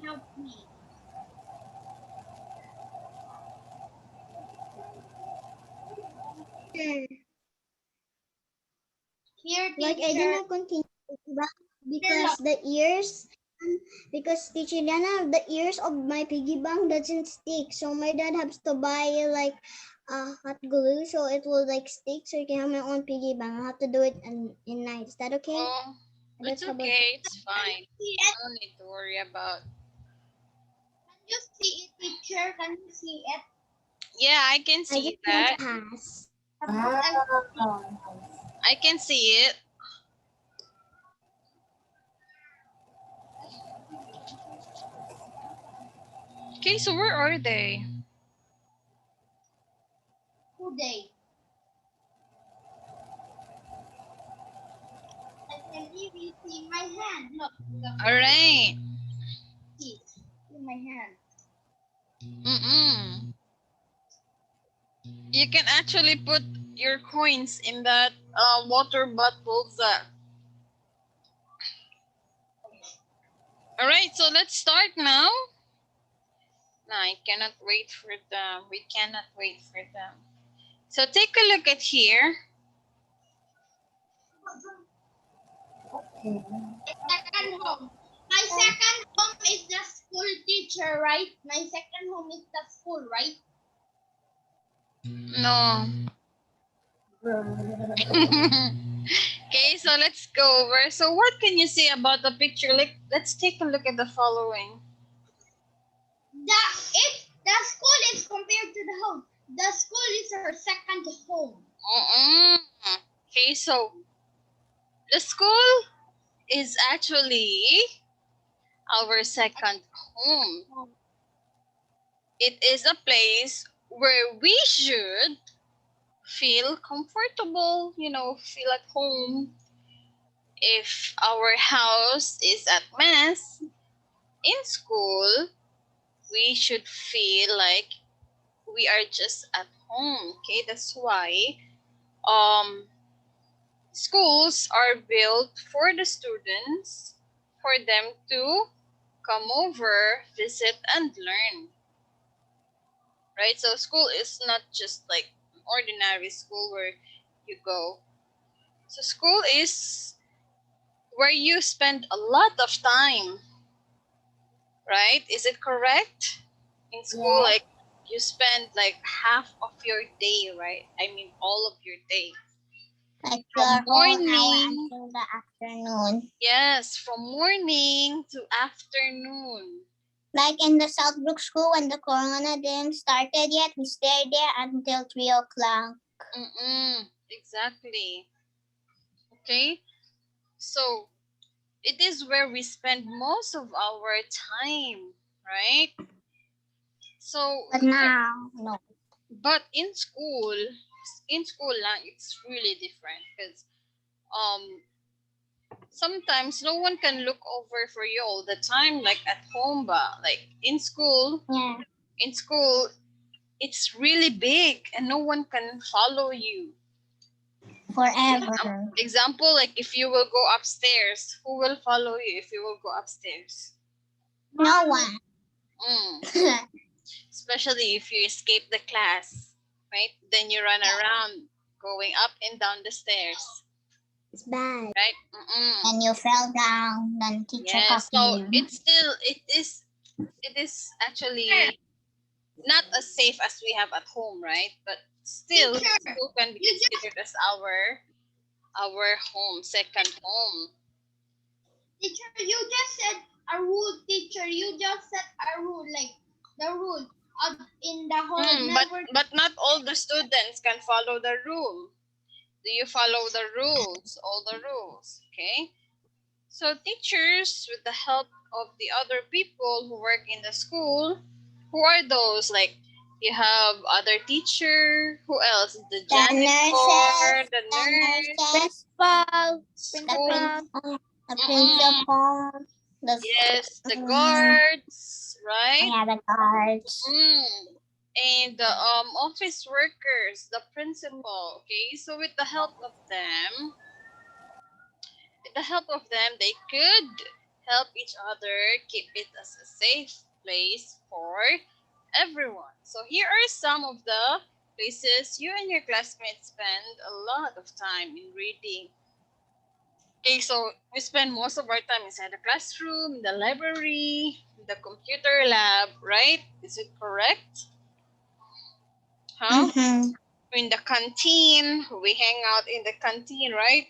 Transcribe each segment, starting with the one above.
help me. Here, Like I did teacher. not continue back Hello. because teacher Dana, the ears of my piggy bank doesn't stick, so my dad has to buy like hot glue so it will like stick, so you can have my own piggy bank. I'll have to do it in night. Is that okay? Oh, it's That's how about okay. It's Can fine. you see it? No need to worry about. Can you see it, teacher? Can you see it? Yeah, I can I see just that. want to pass. I can see it. Okay, so where are they? Who they? I can even see my hand. Look, look. All right. See my hand. Mm-mm. You can actually put your coins in that water bottles. All right, so let's start now. No, I cannot wait for them. We cannot wait for them. So take a look at here. My second home. My second home is the school, teacher, right? My second home is the school, right? No. Okay, so let's go over. So what can you say about the picture? Like, let's take a look at the following. The school is compared to the home. The school is her second home. Okay, so the school is actually our second home. It is a place where we should feel comfortable, feel at home. If our house is at mess, in school, we should feel like we are just at home. Okay, that's why schools are built for the students, for them to come over, visit, and learn. Right? So school is not just like an ordinary school where you go. So school is where you spend a lot of time, right? Is it correct? In school, Yeah. like you spend like half of your day, right? I mean, all of your day. Like From your whole hour morning, until the afternoon. yes, from morning to afternoon. Like in the Southbrook School when the corona didn't started yet, we stayed there until 3 o'clock. Exactly. Okay. So it is where we spend most of our time, right? So But now, no. but in school lang, it's really different because um sometimes no one can look over for you all the time like at home, but like Yeah. in school it's really big and no one can follow you. Forever. Example, like if you will go upstairs, who will follow you if you will go upstairs? No one. Mm. Especially if you escape the class, right? Then you run around going up and down the stairs, It's bad. right? And you fell down, then teacher Yes. caught So you. it is actually not as safe as we have at home, right? But still, Teacher, school can be you just considered as our home, second home. said a rule, teacher. You just said a rule, like the rule in the home. But Never. not all the students can follow the rule. Do you follow the rules? All the rules, okay? So teachers, with the help of the other people who work in the school, who are those? Like you have other teacher. Who else? The The janitor, nurses, the nurse, principal, school. the principal, the Yes, the guards, right? yeah, the guards. And the office workers, the principal. Okay, so with the help of them, they could help each other, keep it as a safe place for everyone. So here are some of the places you and your classmates spend a lot of time in reading. Okay, so we spend most of our time inside the classroom, in the library, in the computer lab, right? Is it correct? Huh? Mm-hmm. In the canteen, we hang out in the canteen, right?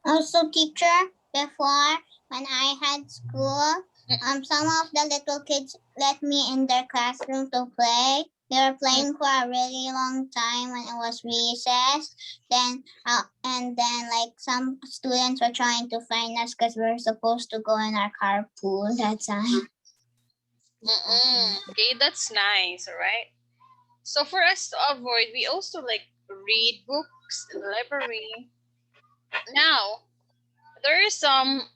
Also, teacher, before when I had school, some of the little kids let me in their classroom to play. They were playing for a really long time when it was recess. And then like some students were trying to find us because we were supposed to go in our carpool that time. Okay, that's nice, all right? So for us to avoid, we also like read books in the library. Now, there are some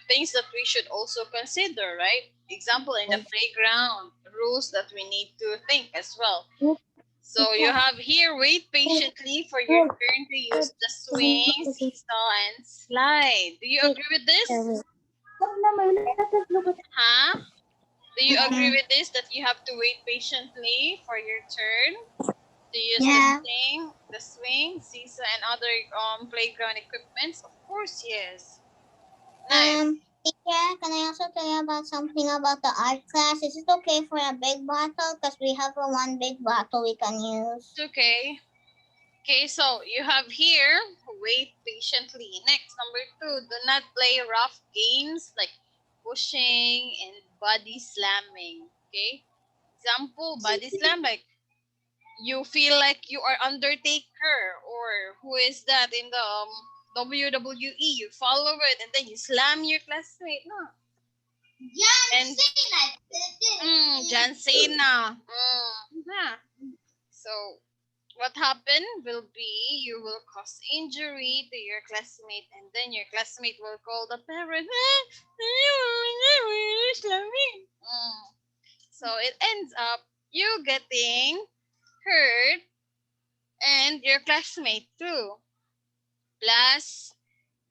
things that we should also consider, right? Example, in the playground, rules that we need to think as well. So you have here, wait patiently for your turn to use the swing, seesaw, and slide. Do you agree with this? Huh? Do you agree with this, that you have to wait patiently for your turn to use Yeah. the swing, seesaw, and other playground equipments? Of course, yes. Nice. Teacher, can I also tell you about something about the art class? Is it okay for a big bottle? Because we have a one big bottle we can use. It's okay. Okay, so you have here, wait patiently. Next, number 2, do not play rough games like pushing and body slamming. Okay? Example, body slam, like you feel like you are Undertaker, or who is that in the WWE? You follow it and then you slam your classmate. No. John And Cena. John Cena. Yeah. So what happened will be you will cause injury to your classmate, and then your classmate will call the parent. So it ends up you getting hurt and your classmate too. Plus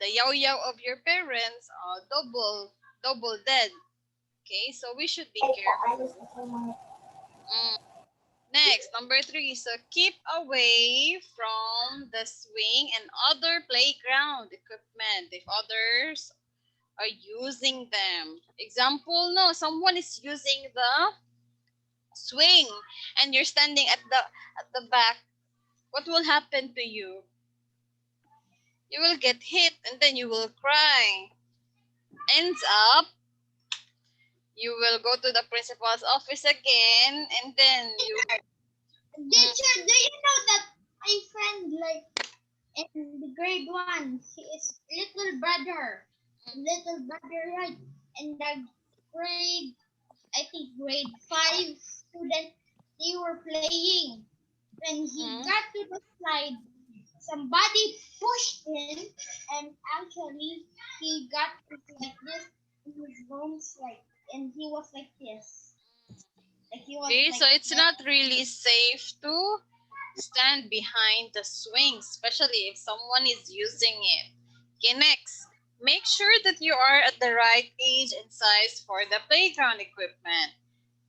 the yow of your parents are double dead. Okay, so we should be careful. Next, number 3. So keep away from the swing and other playground equipment if others are using them. Example, no, someone is using the swing and you're standing at the back. What will happen to you? You will get hit and then you will cry. Ends up, you will go to the principal's office again, and then you. Teacher, do you know that my friend, like in the grade 1, he is little brother. Little brother, right? In the grade, I think grade 5 student, they were playing. When he got to the slide, somebody pushed him, and actually he got like this in his bones, like, and he was like this. Like he was Okay, like so it's that. not really safe to stand behind the swing, especially if someone is using it. Okay, next, make sure that you are at the right age and size for the playground equipment.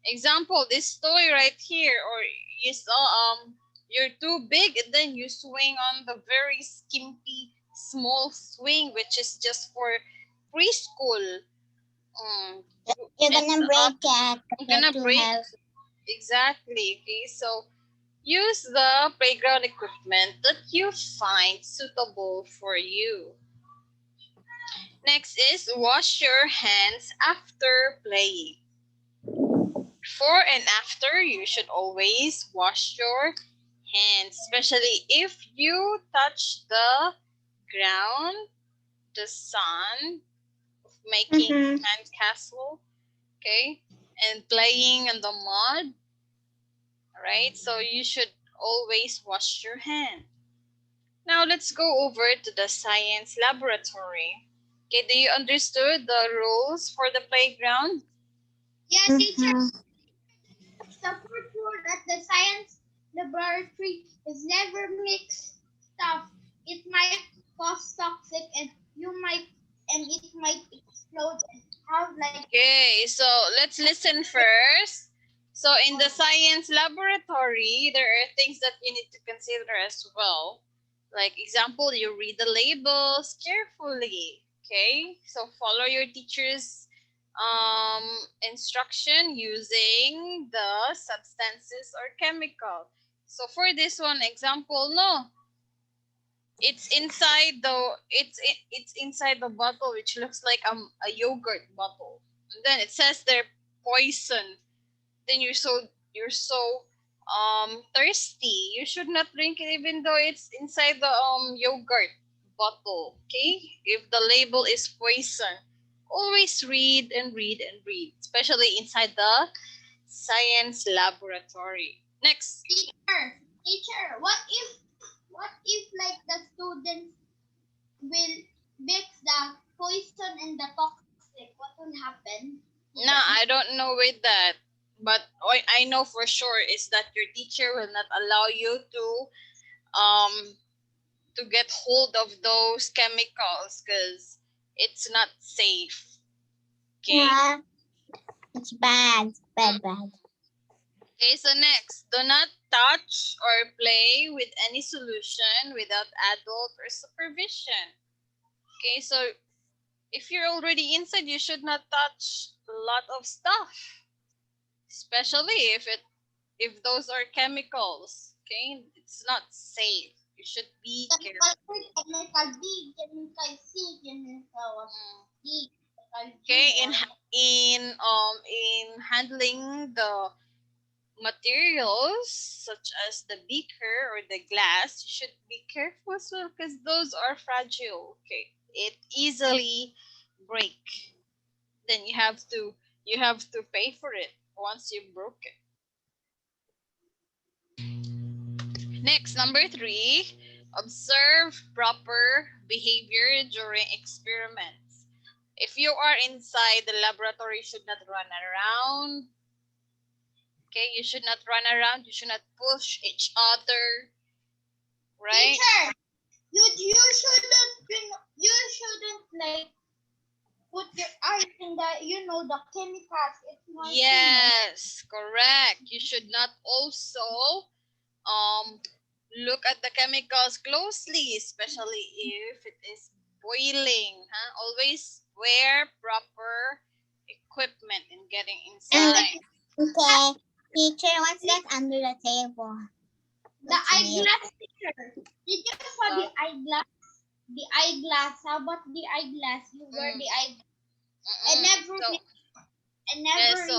Example, this toy right here, or you saw you're too big and then you swing on the very skimpy small swing, which is just for preschool. You're Ends gonna up break it. I'm You're gonna too break. heavy. Exactly. Okay, so use the playground equipment that you find suitable for you. Next is wash your hands after playing. Before and after, you should always wash your hands, especially if you touch the ground, the sun, of making sandcastle, okay, and playing in the mud. Right? So you should always wash your hand. Now let's go over to the science laboratory. Okay, do you understood the rules for the playground? Yeah, teacher, support food at the science laboratory is never mixed stuff. It might cause toxic and you might and it might explode and have like Okay, so let's listen first. So in the science laboratory, there are things that you need to consider as well. Like example, you read the labels carefully. Okay, so follow your teacher's instruction using the substances or chemical. So for this one example, no, it's inside the it's inside the bottle, which looks like a yogurt bottle. And then it says they're poison. Then you're so thirsty. You should not drink it even though it's inside the yogurt bottle. Okay, if the label is poison, always read and read and read, especially inside the science laboratory. Next. teacher, what if like the students will mix the poison and the toxic? What will happen? No, I don't know with that. But what I know for sure is that your teacher will not allow you um to get hold of those chemicals because it's not safe. Okay. Yeah, it's bad. Bad. Okay, so next, do not touch or play with any solution without adult or supervision. Okay, so if you're already inside, you should not touch a lot of stuff, especially if those are chemicals. Okay, it's not safe. You should be Chemical careful. A, chemical B, chemical C, chemical D, chemical Okay, G. in handling the materials such as the beaker or the glass, you should be careful as well because those are fragile. Okay, it easily break. Then you have to pay for it once you broke it. Next, number 3, observe proper behavior during experiments. If you are inside the laboratory, you should not run around. Okay, you should not run around. You should not push each other. Right? Teacher, you shouldn't like put your eyes in the chemicals. It's not Yes, correct. You should not also look at the chemicals closely, especially if it is boiling. Huh? Always wear proper equipment in getting inside. Okay, teacher, what's that under the table? the eyeglass, teacher. Did you saw the eyeglass? The eyeglass. How about the eyeglass? You wear the eyeglass. And never, So, and never, so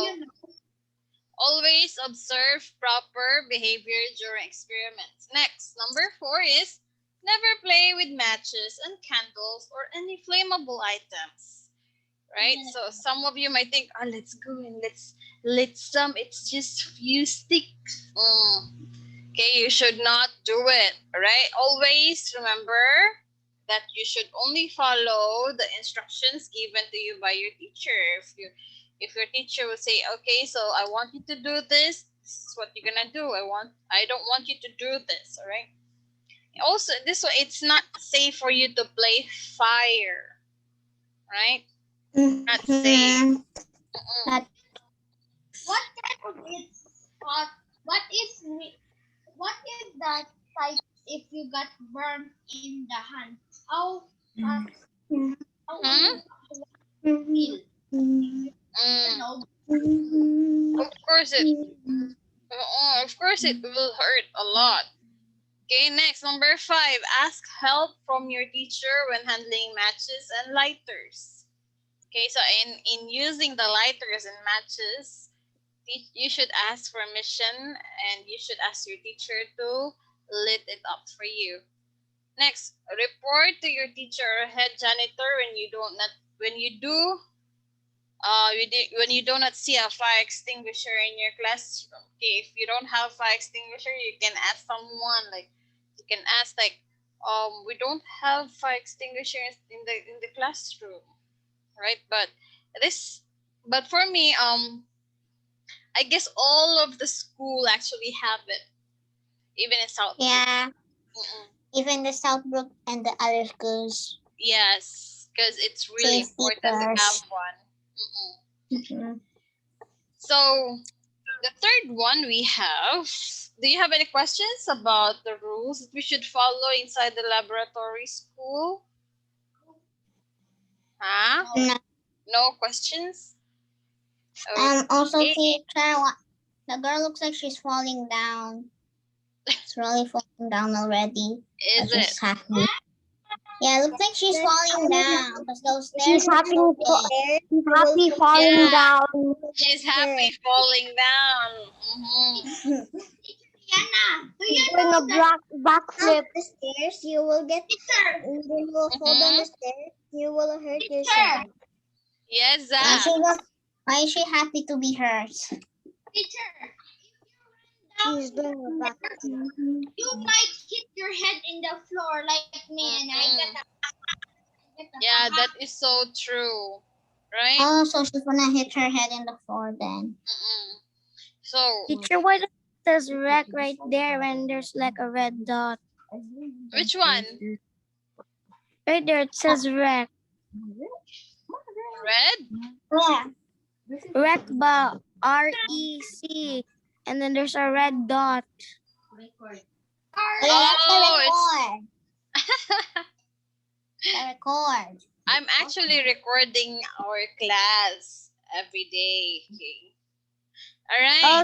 always observe proper behavior during experiments. Next, number 4 is never play with matches and candles or any flammable items. Right? So some of you might think, oh, let's go and let's it's just few sticks. Okay, you should not do it. Right? Always remember that you should only follow the instructions given to you by your teacher. If your teacher will say, okay, so I want you to do this, this is what you're gonna do. I don't want you to do this, all right? Also, this way it's not safe for you to play fire, right? Not safe. what type of it's hot? What is that type if you got burned in the hand? How hot? How feel? No. Of course it will hurt a lot. Okay, next, number 5, ask help from your teacher when handling matches and lighters. Okay, so in using the lighters and matches, you should ask permission and you should ask your teacher to lit it up for you. Next, report to your teacher or head janitor when you do not see a fire extinguisher in your classroom. Okay, if you don't have fire extinguisher, you can ask someone. Like you can ask like, we don't have fire extinguishers in the classroom, right? But for me, I guess all of the school actually have it, even in Southbrook. Yeah. Even the Southbrook and the other schools. Yes. because it's really Safety important to have first. one. Mm-mm. Mhm. So the third one we have. Do you have any questions about the rules that we should follow inside the laboratory school? Huh? No. No questions? Also, Okay. teacher, the girl looks like she's falling down. It's really falling down already. Is But it? she's happy. Yeah, it looks like she's falling down because those stairs She's are happy. so big. She's happy falling Yeah. down. She's happy falling down. Mhm. Diana, do you She's doing know a that backflip. Up the stairs, you will get, teacher? and then you will fall down the stairs. You will hurt yourself. Yes, Why Zach. is she happy to be hers? Teacher, She's doing a backflip. you might hit your head in the floor like me, and I get a Yeah, that is so true. Right? Oh, so she's gonna hit her head in the floor then. Mm-mm. So, Teacher, why does it says wreck right there when there's like a red dot? which one? Right there, it says wreck. Red? Yeah. Wreck ba REC. And then there's a red dot. Oh, yeah, that's the Oh, record. The record. I'm actually recording our class every day. Okay. All right. Oh,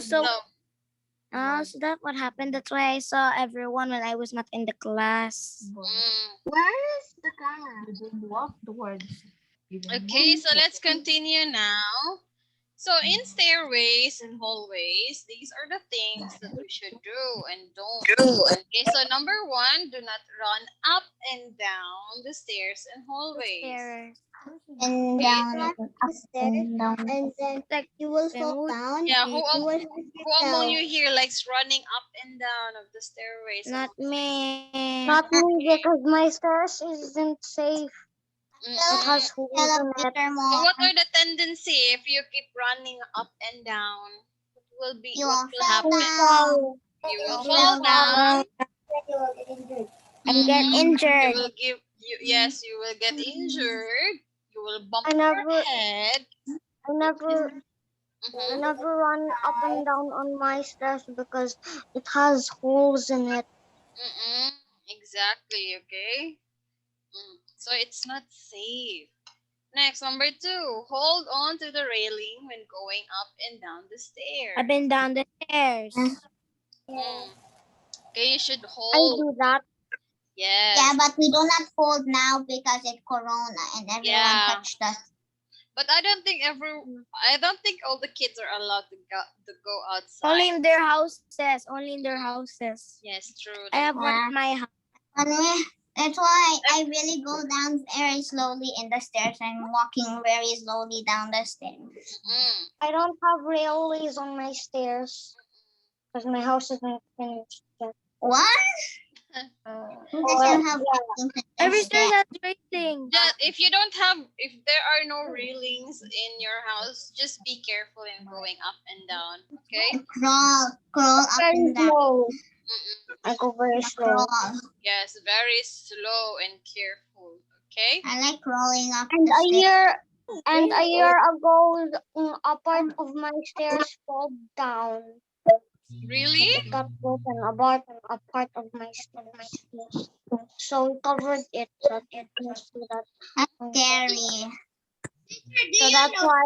so that's what happened. That's why I saw everyone when I was not in the class. Where is the camera? You didn't walk towards. Okay, so let's continue now. So in stairways and hallways, these are the things that we should do and don't do. Okay, so number 1, do not run up and down the stairs and hallways. Stairs. And Okay. down, Not and up the stairs, and down. Mm-hmm. and then Like you will then fall would down. Yeah, You will hurt who among yourself. you here likes running up and down of the stairways? not me. Not me because my stairs isn't safe. It has holes Tell in us it. later So more. what are the tendency if you keep running up and down? What will You what will will fall happen? down. You will You fall will down. You will get injured. And get You injured. will yes, you will get injured. You will bump I your never, head. I never, I Mhm. never run up and down on my stairs because it has holes in it. Exactly, okay? So it's not safe. Next, number 2, hold on to the railing when going up and down the stairs. I've been down the stairs. Okay, you should I hold. do that. Yes. Yeah, but we do not hold now because it's Corona and everyone Yeah. touched us. But I don't think all the kids are allowed to go outside. Only in their houses. Only in their houses. Yes, true. I have one in my house. That's why I really go down very slowly in the stairs and walking very slowly down the stairs. I don't have railways on my stairs because my house isn't finished yet. What? Who doesn't have Every stair has railing. If there are no railings in your house, just be careful in going up and down. Okay. Crawl up Very and down. slow. I go very slow. Crawl. Yes, very slow and careful. Okay. I like crawling up And the a stairs. year ago, a part of my stairs fell down. Really? It got broken a part of my stairs. So we covered it so it didn't see that. That's scary. So that's why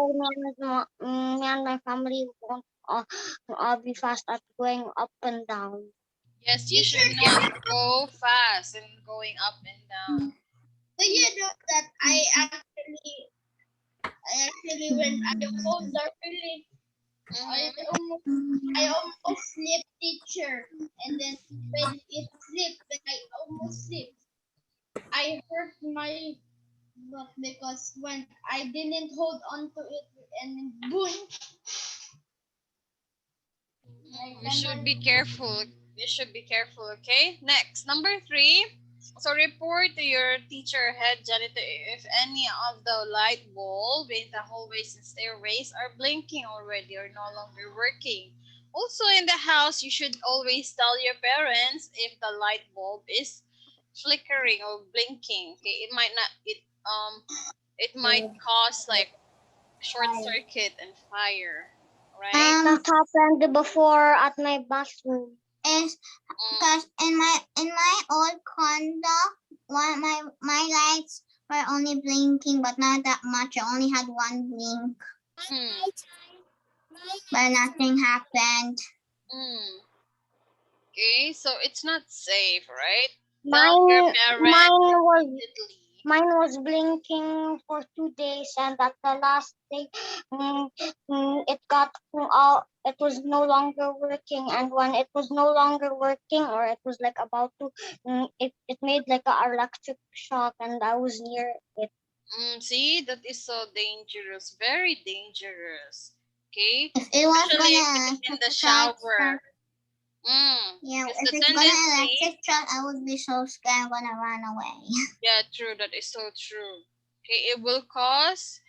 me and my family won't be fast at going up and down. Yes, you should not go fast and going up and down. Do you know that I actually when I hold the railing, I almost slipped, teacher, and then when it slipped, when I almost slipped, I hurt my butt because when I didn't hold on to it and then boom. You should be careful. You should be careful, okay? Next, number 3. So report to your teacher, head janitor, if any of the light bulb in the hallways and stairways are blinking already or no longer working. Also in the house, you should always tell your parents if the light bulb is flickering or blinking. Okay, it might not. it might cause like short circuit and fire, right? That happened before at my bathroom. Is because in my old condo, my lights were only blinking, but not that much. I only had one blink, Mm. but nothing happened. Mm. Okay, so it's not safe, right? Tell your Mine, parents immediately. mine was blinking for 2 days, and at the last day, it got out. It was no longer working, and when it was no longer working, or it was like about to, it made like a electric shock, and I was near it. See, that is so dangerous, very dangerous. Okay, If it was especially if gonna it's in the start, shower. yeah, Because if the it's gonna tendency, electric shock, I would be so scared. I'm gonna run away. yeah, true. That is so true. Okay, it will cause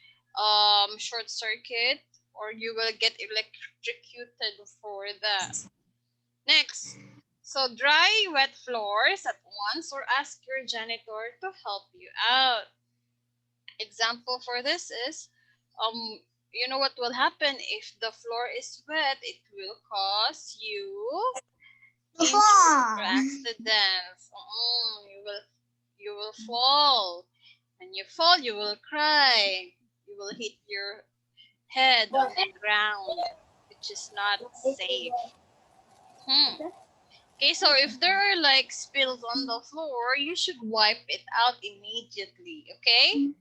short circuit, or you will get electrocuted for that. Next, so dry wet floors at once, or ask your janitor to help you out. Example for this is, you know what will happen if the floor is wet? It will cause you injury or accidents. You will fall. When you fall, you will cry. You will hit your head on the ground, which is not safe. Okay, so if there are like spills on the floor, you should wipe it out immediately. Okay.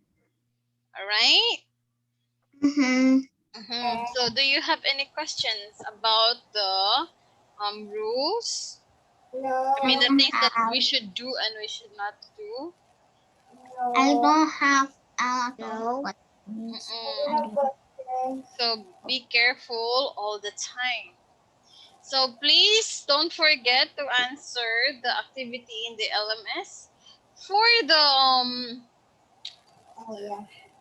All right. So, do you have any questions about the rules? I mean, the things that we should do and we should not do. I don't have No. So be careful all the time. So please don't forget to answer the activity in the LMS for the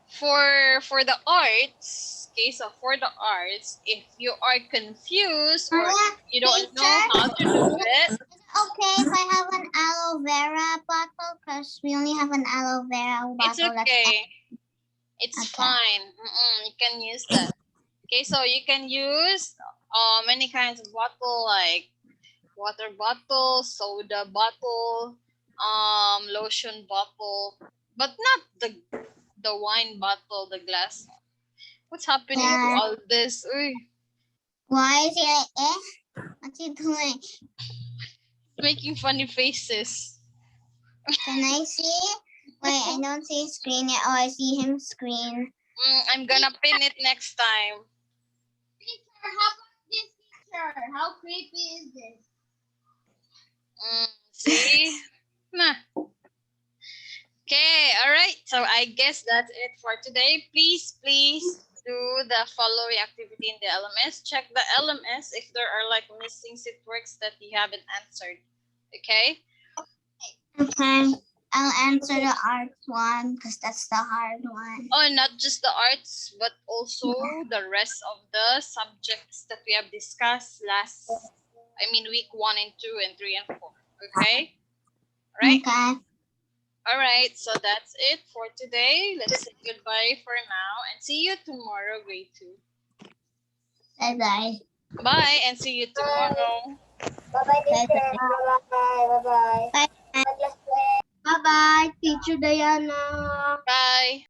for the arts. Okay, so for the arts, if you are confused or if you don't know how to do it, Okay, if I have an aloe vera bottle, because we only have an aloe vera it's bottle. okay. It's Okay. fine. You can use that. Okay, so you can use many kinds of bottle like water bottle, soda bottle, lotion bottle, but not the wine bottle, the glass. What's happening to all this? Uy, Why is he like, what's he doing? making funny faces. Can I see? Wait, I don't see screen yet. Oh, I see him screen. I'm gonna pin it next time. Teacher, how about this teacher? How creepy is this? See? Nah. Okay, all right. So I guess that's it for today. Please do the following activity in the LMS. Check the LMS if there are like missing sit works that you haven't answered. Okay? Okay. I'll answer the arts one because that's the hard one. Oh, not just the arts, but also the rest of the subjects that we have discussed week 1 and 2 and 3 and 4. Okay? All right? Okay. All right, so that's it for today. Let's say goodbye for now and see you tomorrow, grade 2. Bye-bye. Bye and see you tomorrow. Bye-bye, teacher. Bye-bye. Bye-bye. Bye-bye, Teacher Diana. Bye.